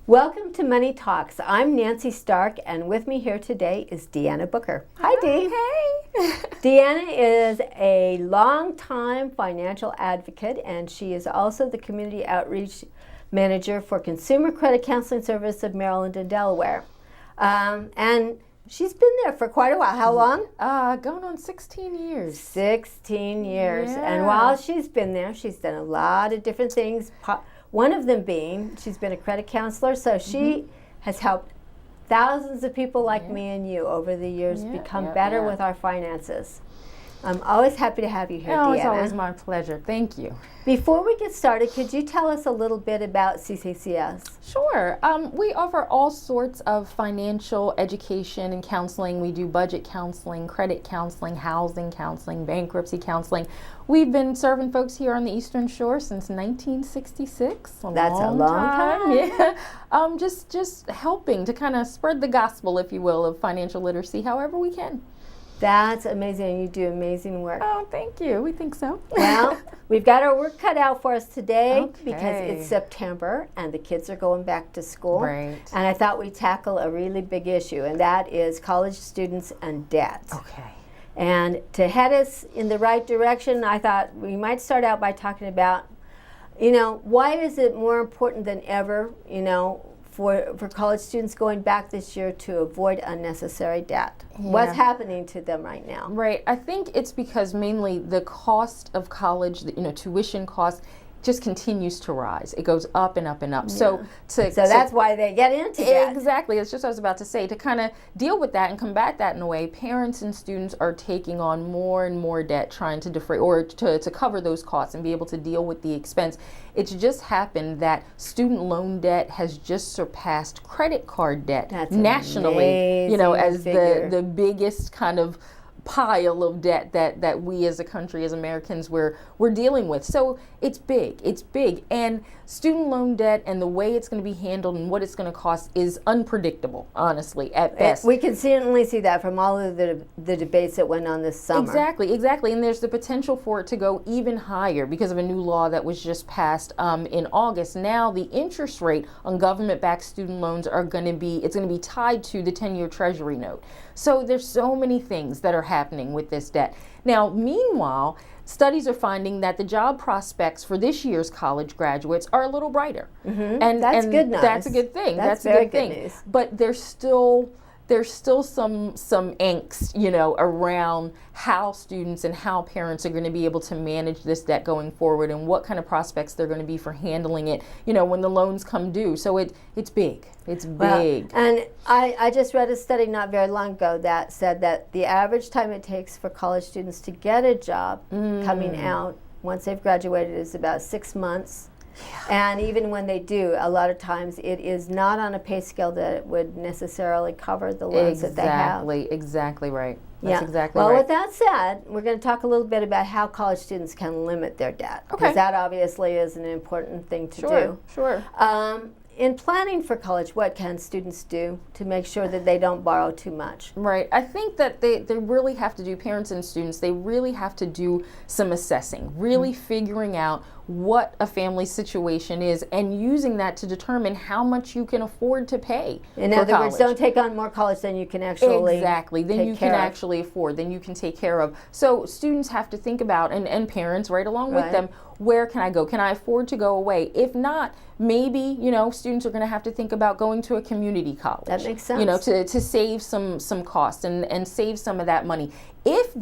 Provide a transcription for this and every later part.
Welcome to Money Talks. I'm Nancy Stark, and with me here today is Deanna Booker. Hi, Dee. Hey. Deanna is a longtime financial advocate, and she is also the Community Outreach Manager for Consumer Credit Counseling Service of Maryland and Delaware. And she's been there for quite a while. How long? Going on 16 years. 16 years. Yeah. And while she's been there, she's done a lot of different things. One of them being, she's been a credit counselor, so she has helped thousands of people like me and you over the years become better with our finances. I'm always happy to have you here, Deanna. It's always my pleasure. Thank you. Before we get started, could you tell us a little bit about CCCS? Sure. We offer all sorts of financial education and counseling. We do budget counseling, credit counseling, housing counseling, bankruptcy counseling. We've been serving folks here on the Eastern Shore since 1966. That's a long time. Yeah. Just helping to kind of spread the gospel, if you will, of financial literacy however we can. That's amazing. You do amazing work. Oh, thank you. We think so. Well, we've got our work cut out for us today Okay. because it's September and the kids are going back to school. Right. And I thought we'd tackle a really big issue, and that is college students and debt. Okay. And to head us in the right direction, I thought we might start out by talking about, why is it more important than ever, for college students going back this year to avoid unnecessary debt? Yeah. What's happening to them right now? Right. I think it's because mainly the cost of college, tuition cost, just continues to rise. It goes up and up and up. Yeah. So that's why they get into debt. Exactly. That's just what I was about to say. To kind of deal with that and combat that in a way, parents and students are taking on more and more debt, trying to defray or to cover those costs and be able to deal with the expense. It's just happened that student loan debt has just surpassed credit card debt nationally, as the biggest kind of pile of debt that we as a country, as Americans, we're dealing with. So it's big, and student loan debt and the way it's going to be handled and what it's going to cost is unpredictable, honestly, at best. We can certainly see that from all of the debates that went on this summer. Exactly, and there's the potential for it to go even higher because of a new law that was just passed in August. Now the interest rate on government-backed student loans it's going to be tied to the 10-year Treasury note. So there's so many things that are happening with this debt. Now, meanwhile, studies are finding that the job prospects for this year's college graduates are a little brighter. Mm-hmm. And that's good news. That's a good thing. That's a good thing. News. But there's still some angst, around how students and how parents are going to be able to manage this debt going forward and what kind of prospects they're going to be for handling it, when the loans come due. So it's big. It's big. And I just read a study not very long ago that said that the average time it takes for college students to get a job coming out once they've graduated is about 6 months. Yeah. And even when they do, a lot of times it is not on a pay scale that would necessarily cover the loans that they have. Exactly right. That's exactly right. Well, with that said, we're going to talk a little bit about how college students can limit their debt. Okay. Because that obviously is an important thing to do. Sure. In planning for college, what can students do to make sure that they don't borrow too much? Right. I think that they really have to do, parents and students, they really have to do some assessing, really figuring out what a family situation is and using that to determine how much you can afford to pay. In other words, don't take on more college than you can actually actually afford, then you can take care of. So students have to think about, and parents right along with them, where can I go? Can I afford to go away? If not, maybe, students are going to have to think about going to a community college. That makes sense. To save some cost and save some of that money. If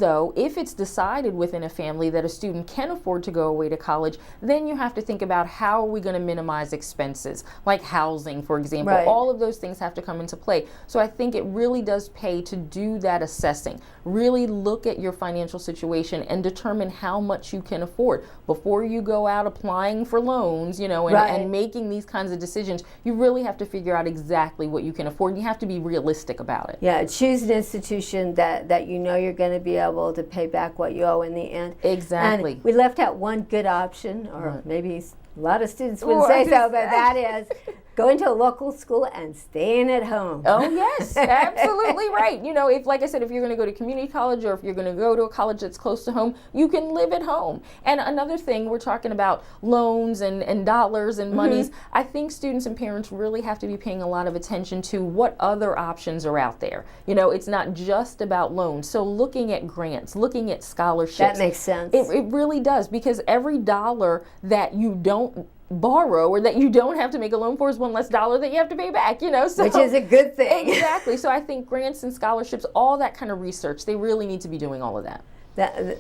it's decided within a family that a student can afford to go away to college, then you have to think about how are we going to minimize expenses, like housing, for example. Right. All of those things have to come into play. So I think it really does pay to do that assessing. Really look at your financial situation and determine how much you can afford. Before you go out applying for loans, and making these kinds of decisions, you really have to figure out exactly what you can afford. You have to be realistic about it. Yeah, choose an institution that you're going to be able to pay back what you owe in the end. Exactly. And we left out one good option, or maybe A lot of students wouldn't say so, but that is going to a local school and staying at home. Oh, yes, absolutely right. You know, if, like I said, if you're going to go to community college or if you're going to go to a college that's close to home, you can live at home. And another thing, we're talking about loans and dollars and monies. I think students and parents really have to be paying a lot of attention to what other options are out there. You know, it's not just about loans. So looking at grants, looking at scholarships. That makes sense. It really does, because every dollar that you don't borrow or that you don't have to make a loan for is one less dollar that you have to pay back, you know. So, which is a good thing. Exactly. So I think grants and scholarships, all that kind of research, they really need to be doing all of that.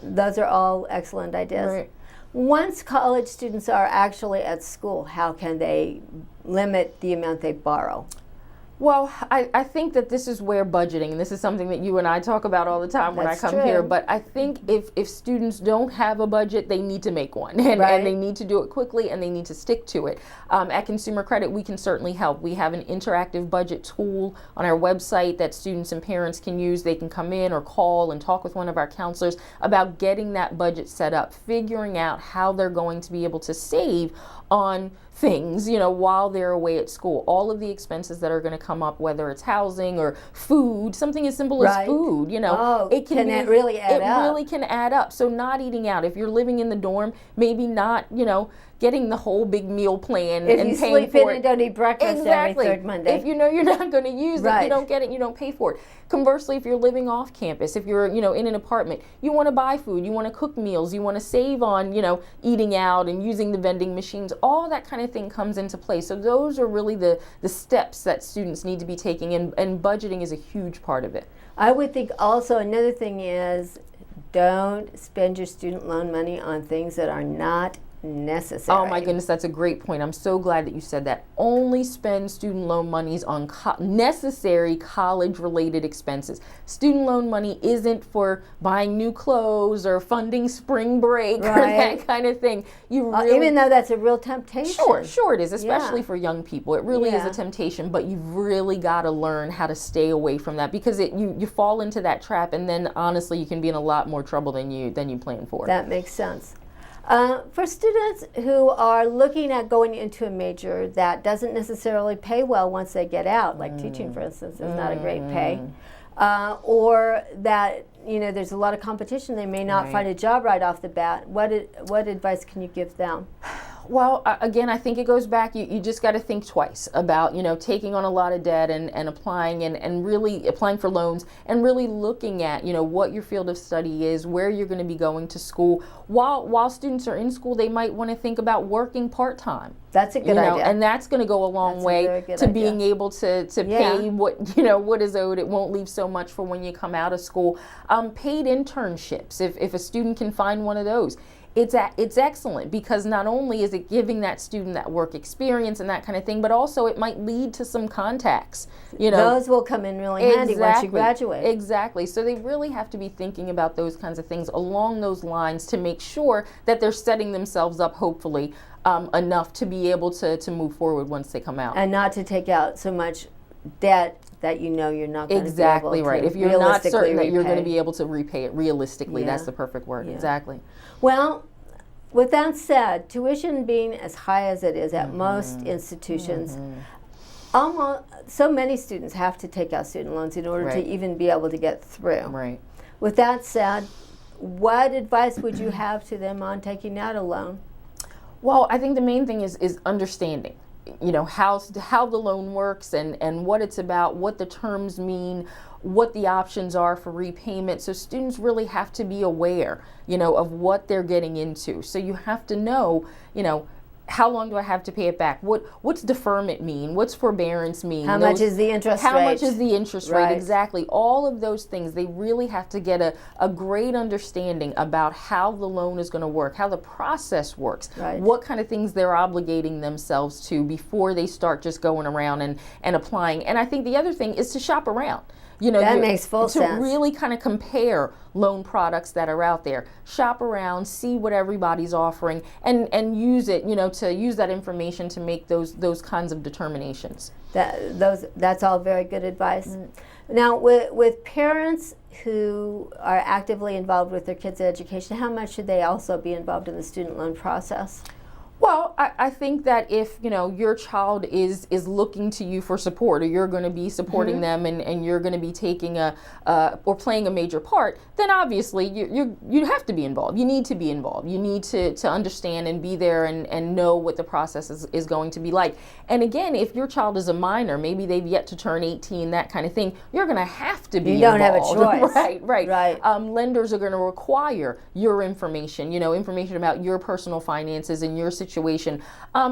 Those are all excellent ideas. Right. Once college students are actually at school, how can they limit the amount they borrow? Well, I think that this is where budgeting, and this is something that you and I talk about all the time when I come here, but I think if students don't have a budget, they need to make one, and they need to do it quickly, and they need to stick to it. At Consumer Credit, we can certainly help. We have an interactive budget tool on our website that students and parents can use. They can come in or call and talk with one of our counselors about getting that budget set up, figuring out how they're going to be able to save on things, you know, while they're away at school. All of the expenses that are going to come up, whether it's housing or food, something as simple as food, you know, it can really add up. It really can add up. So not eating out. If you're living in the dorm, maybe not, you know, getting the whole big meal plan if and you paying sleep for in it. and don't eat breakfast every third Monday. If you know you're not going to use it, you don't get it, you don't pay for it. Conversely, if you're living off campus, if you're, you know, in an apartment, you want to buy food, you want to cook meals, you want to save on, you know, eating out and using the vending machines, all that kind of thing comes into play. So those are really the steps that students need to be taking, and budgeting is a huge part of it. I would think also another thing is don't spend your student loan money on things that are not necessary. Oh my goodness, that's a great point. I'm so glad that you said that. Only spend student loan monies on necessary college-related expenses. Student loan money isn't for buying new clothes or funding spring break or that kind of thing. You really, even though that's a real temptation. Sure it is, especially for young people. It really is a temptation, but you've really got to learn how to stay away from that, because you fall into that trap, and then honestly you can be in a lot more trouble than you plan for. That makes sense. For students who are looking at going into a major that doesn't necessarily pay well once they get out, like teaching, for instance, is not a great pay, or that, you know, there's a lot of competition, they may not find a job right off the bat, what advice can you give them? Well, again, I think it goes back, you just got to think twice about, you know, taking on a lot of debt and applying and really applying for loans, and really looking at, you know, what your field of study is, where you're going to be going to school. While students are in school, they might want to think about working part-time. That's a good idea. And that's going to go a long way to being able to pay what, you know, what is owed. It won't leave so much for when you come out of school. Paid internships, if a student can find one of those. It's excellent, because not only is it giving that student that work experience and that kind of thing, but also it might lead to some contacts. You know, those will come in really handy once you graduate. Exactly. So they really have to be thinking about those kinds of things along those lines to make sure that they're setting themselves up, hopefully, enough to be able to move forward once they come out. And not to take out so much debt that you know you're not going to be able to Exactly right. If you're not certain that you're going to be able to repay it realistically, that's the perfect word. Exactly. Well, with that said, tuition being as high as it is at most institutions, almost so many students have to take out student loans in order to even be able to get through. Right. With that said, what advice would you have to them on taking out a loan? Well, I think the main thing is understanding, you know, how the loan works and what it's about, what the terms mean, what the options are for repayment. So students really have to be aware, you know, of what they're getting into. So you have to know, you know, how long do I have to pay it back? What's deferment mean? What's forbearance mean? How much is the interest rate? How much is the interest rate? Exactly. All of those things, they really have to get a great understanding about how the loan is going to work, how the process works, what kind of things they're obligating themselves to before they start just going around and applying. And I think the other thing is to shop around. You know, that makes full sense. To really kind of compare loan products that are out there. Shop around, see what everybody's offering, and use it, you know, to use that information to make those kinds of determinations. That's all very good advice. Now, with parents who are actively involved with their kids' education, how much should they also be involved in the student loan process? Well, I think that if, your child is looking to you for support, or you're going to be supporting them, and you're going to be taking or playing a major part, then obviously you have to be involved. You need to be involved. You need to understand and be there and know what the process is going to be like. And again, if your child is a minor, maybe they've yet to turn 18, that kind of thing, you're going to have to be involved. You don't have a choice. Right. Lenders are going to require your information, information about your personal finances and your situation.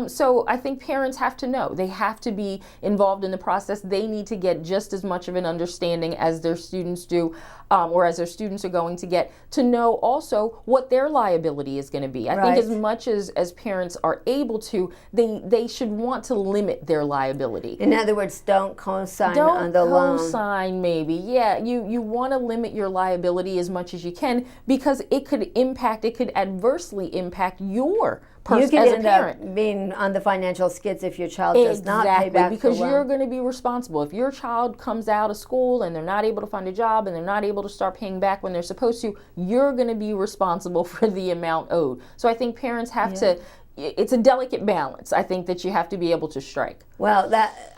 So I think parents have to know. They have to be involved in the process. They need to get just as much of an understanding as their students do, or as their students are going to get, to know also what their liability is going to be. I think as much as parents are able to, they should want to limit their liability. In other words, don't co-sign on the loan. Don't co-sign, maybe. Yeah, you want to limit your liability as much as you can, because it could adversely impact your you as could a end parent. up being on the financial skids if your child does not pay back because the loan. you're going to be responsible. If your child comes out of school and they're not able to find a job and they're not able to start paying back when they're supposed to, you're going to be responsible for the amount owed. So I think parents have to, it's a delicate balance, I think, that you have to be able to strike. Well,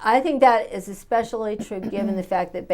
I think that is especially true given the fact that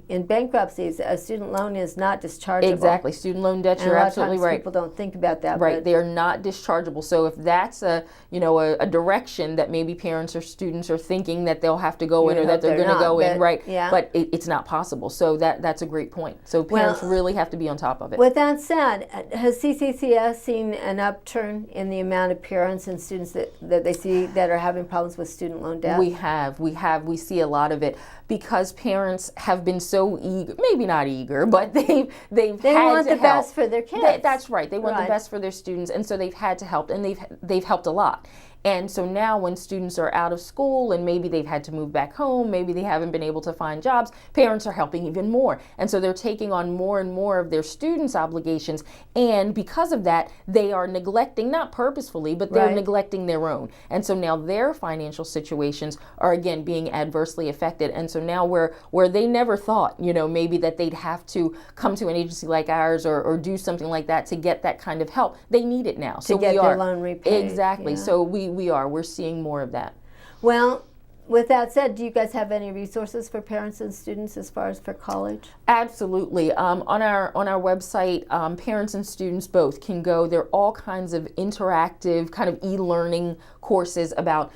in bankruptcies, a student loan is not dischargeable. Exactly. Student loan debt, and you're absolutely right. People don't think about that. Right. They are not dischargeable. So if that's a direction that maybe parents or students are thinking that they'll have to go in, or that they're going to go in, right? Yeah. But it's not possible. So that's a great point. So parents really have to be on top of it. With that said, has CCCS seen an upturn in the amount of parents and students that they see that are having problems with student loan debt? We have. We see a lot of it, because parents have been so eager, maybe not eager, but they want the best for their kids. That's right. They want the best for their students, and so they've had to help, and they've helped a lot. And so now when students are out of school and maybe they've had to move back home, maybe they haven't been able to find jobs, parents are helping even more. And so they're taking on more and more of their students' obligations. And because of that, they are neglecting, not purposefully, but they're neglecting their own. And so now their financial situations are again being adversely affected. And so now where they never thought, maybe that they'd have to come to an agency like ours or do something like that to get that kind of help, they need it now. To get their loan repaid. Exactly. Yeah. So we're seeing more of that. Well, with that said, do you guys have any resources for parents and students as far as for college? Absolutely. On our website, parents and students both can go. There are all kinds of interactive kind of e-learning courses about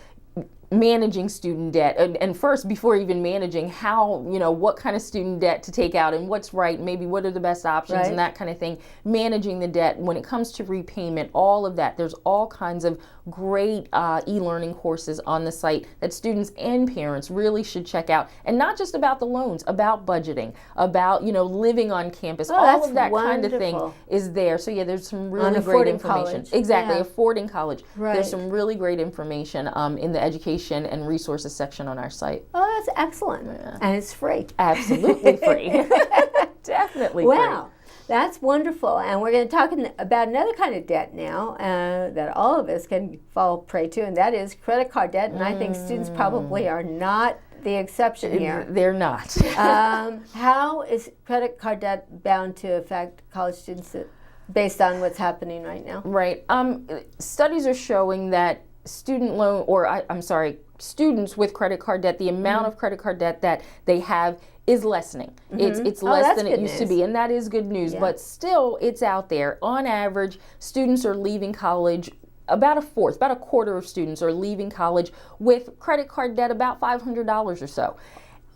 managing student debt, and first, before even managing, how, what kind of student debt to take out and what's right, maybe what are the best options and that kind of thing, managing the debt when it comes to repayment, all of that. There's all kinds of great e-learning courses on the site that students and parents really should check out, and not just about the loans, about budgeting, about living on campus, all of that kind of thing is there. So yeah, there's some really great information. College. Exactly, affording college. There's some really great information in the education and resources section on our site. Oh, that's excellent. Yeah. And it's free. Absolutely free. Definitely free. Wow, that's wonderful. And we're going to talk about another kind of debt now that all of us can fall prey to, and that is credit card debt. And I think students probably are not the exception here. They're not. How is credit card debt bound to affect college students based on what's happening right now? Right. Studies are showing that students with credit card debt, the amount of credit card debt that they have is lessening. It's less than it used to be, and that is good news. But still, it's out there. On average, students are leaving college. About a quarter of students are leaving college with credit card debt about $500 or so.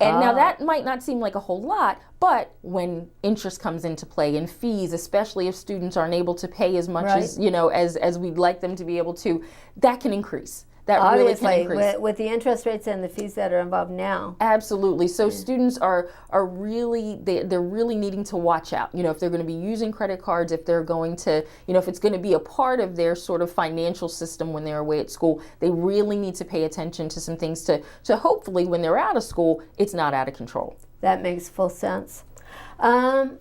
And now that might not seem like a whole lot, but when interest comes into play and fees, especially if students aren't able to pay as much as we'd like them to be able to, that can increase. That obviously, really can increase. With the interest rates and the fees that are involved now. Absolutely. So students are really, they're really needing to watch out. If they're going to be using credit cards, if they're going to, if it's going to be a part of their sort of financial system when they're away at school, they really need to pay attention to some things to hopefully when they're out of school, it's not out of control. That makes full sense. Given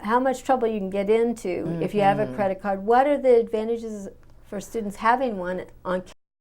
how much trouble you can get into if you have a credit card, what are the advantages for students having one on